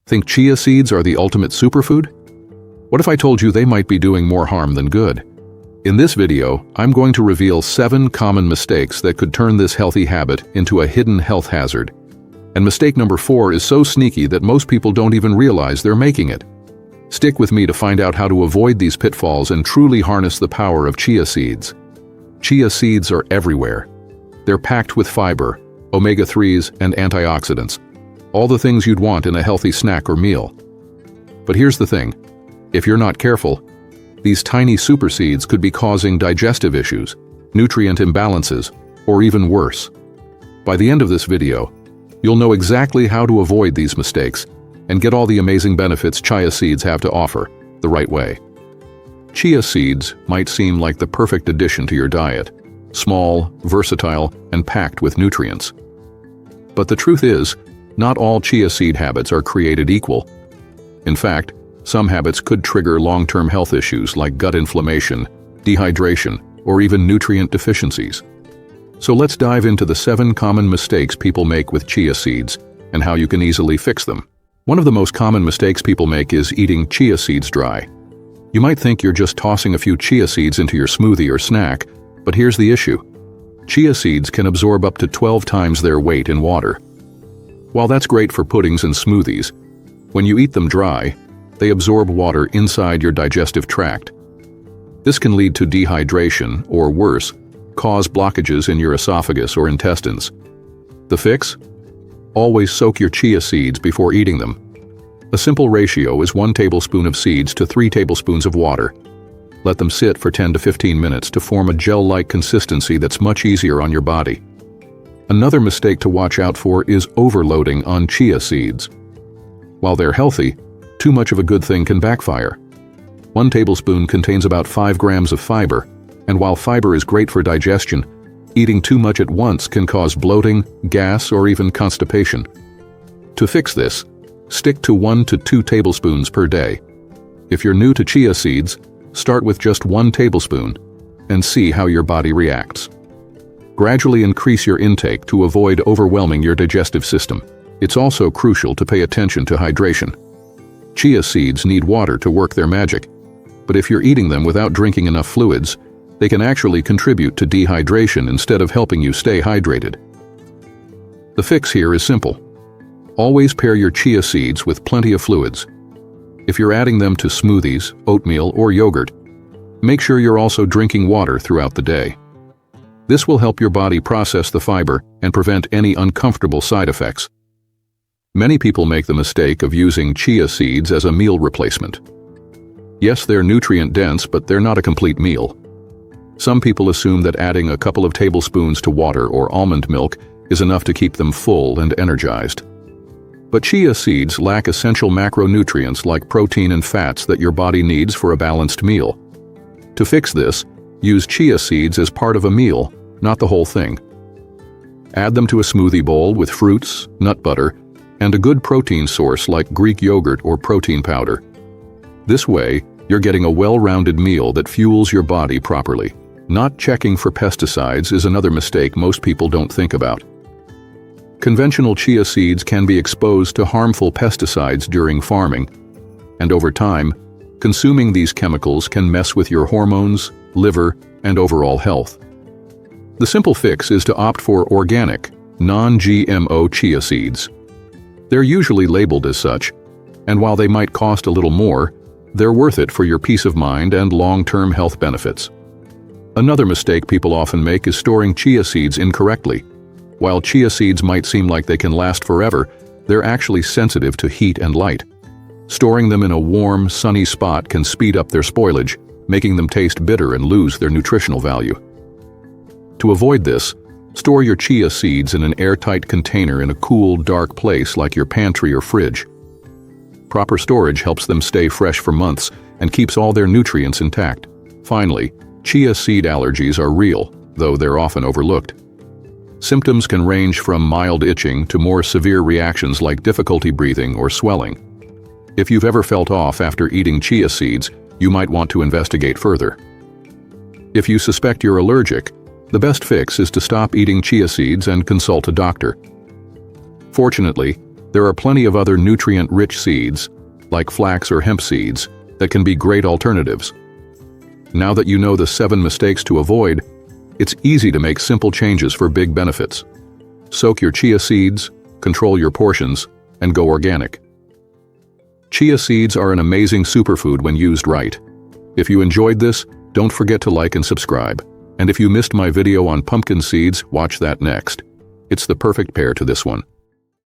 Think chia seeds are the ultimate superfood? What if I told you they might be doing more harm than good? In this video, I'm going to reveal 7 common mistakes that could turn this healthy habit into a hidden health hazard. And mistake number 4 is so sneaky that most people don't even realize they're making it. Stick with me to find out how to avoid these pitfalls and truly harness the power of chia seeds. Chia seeds are everywhere. They're packed with fiber, omega-3s, and antioxidants. All the things you'd want in a healthy snack or meal. But here's the thing. If you're not careful, these tiny super seeds could be causing digestive issues, nutrient imbalances, or even worse. By the end of this video, you'll know exactly how to avoid these mistakes and get all the amazing benefits chia seeds have to offer the right way. Chia seeds might seem like the perfect addition to your diet, small, versatile, and packed with nutrients. But the truth is, not all chia seed habits are created equal. In fact, some habits could trigger long-term health issues like gut inflammation, dehydration, or even nutrient deficiencies. So let's dive into the 7 common mistakes people make with chia seeds and how you can easily fix them. One of the most common mistakes people make is eating chia seeds dry. You might think you're just tossing a few chia seeds into your smoothie or snack, but here's the issue. Chia seeds can absorb up to 12 times their weight in water. While that's great for puddings and smoothies, when you eat them dry, they absorb water inside your digestive tract. This can lead to dehydration, or worse, cause blockages in your esophagus or intestines. The fix? Always soak your chia seeds before eating them. A simple ratio is 1 tablespoon of seeds to 3 tablespoons of water. Let them sit for 10 to 15 minutes to form a gel-like consistency that's much easier on your body. Another mistake to watch out for is overloading on chia seeds. While they're healthy, too much of a good thing can backfire. 1 tablespoon contains about 5 grams of fiber, and while fiber is great for digestion, eating too much at once can cause bloating, gas, or even constipation. To fix this, stick to 1 to 2 tablespoons per day. If you're new to chia seeds, start with just 1 tablespoon and see how your body reacts. Gradually increase your intake to avoid overwhelming your digestive system. It's also crucial to pay attention to hydration. Chia seeds need water to work their magic, but if you're eating them without drinking enough fluids, they can actually contribute to dehydration instead of helping you stay hydrated. The fix here is simple. Always pair your chia seeds with plenty of fluids. If you're adding them to smoothies, oatmeal, or yogurt, make sure you're also drinking water throughout the day. This will help your body process the fiber and prevent any uncomfortable side effects. Many people make the mistake of using chia seeds as a meal replacement. Yes, they're nutrient-dense, but they're not a complete meal. Some people assume that adding a couple of tablespoons to water or almond milk is enough to keep them full and energized. But chia seeds lack essential macronutrients like protein and fats that your body needs for a balanced meal. To fix this, use chia seeds as part of a meal, not the whole thing. Add them to a smoothie bowl with fruits, nut butter, and a good protein source like Greek yogurt or protein powder. This way, you're getting a well-rounded meal that fuels your body properly. Not checking for pesticides is another mistake most people don't think about. Conventional chia seeds can be exposed to harmful pesticides during farming, and over time, consuming these chemicals can mess with your hormones, liver, and overall health. The simple fix is to opt for organic, non-GMO chia seeds. They're usually labeled as such, and while they might cost a little more, they're worth it for your peace of mind and long-term health benefits. Another mistake people often make is storing chia seeds incorrectly. While chia seeds might seem like they can last forever, they're actually sensitive to heat and light. Storing them in a warm, sunny spot can speed up their spoilage, making them taste bitter and lose their nutritional value. To avoid this, store your chia seeds in an airtight container in a cool, dark place like your pantry or fridge. Proper storage helps them stay fresh for months and keeps all their nutrients intact. Finally, chia seed allergies are real, though they're often overlooked. Symptoms can range from mild itching to more severe reactions like difficulty breathing or swelling. If you've ever felt off after eating chia seeds, you might want to investigate further. If you suspect you're allergic, the best fix is to stop eating chia seeds and consult a doctor. Fortunately, There are plenty of other nutrient-rich seeds, like flax or hemp seeds, that can be great alternatives. Now that you know the 7 mistakes to avoid, it's easy to make simple changes for big benefits. Soak your chia seeds, control your portions, and go organic. Chia seeds are an amazing superfood when used right. If you enjoyed this, don't forget to like and subscribe. And if you missed my video on pumpkin seeds, watch that next. It's the perfect pair to this one.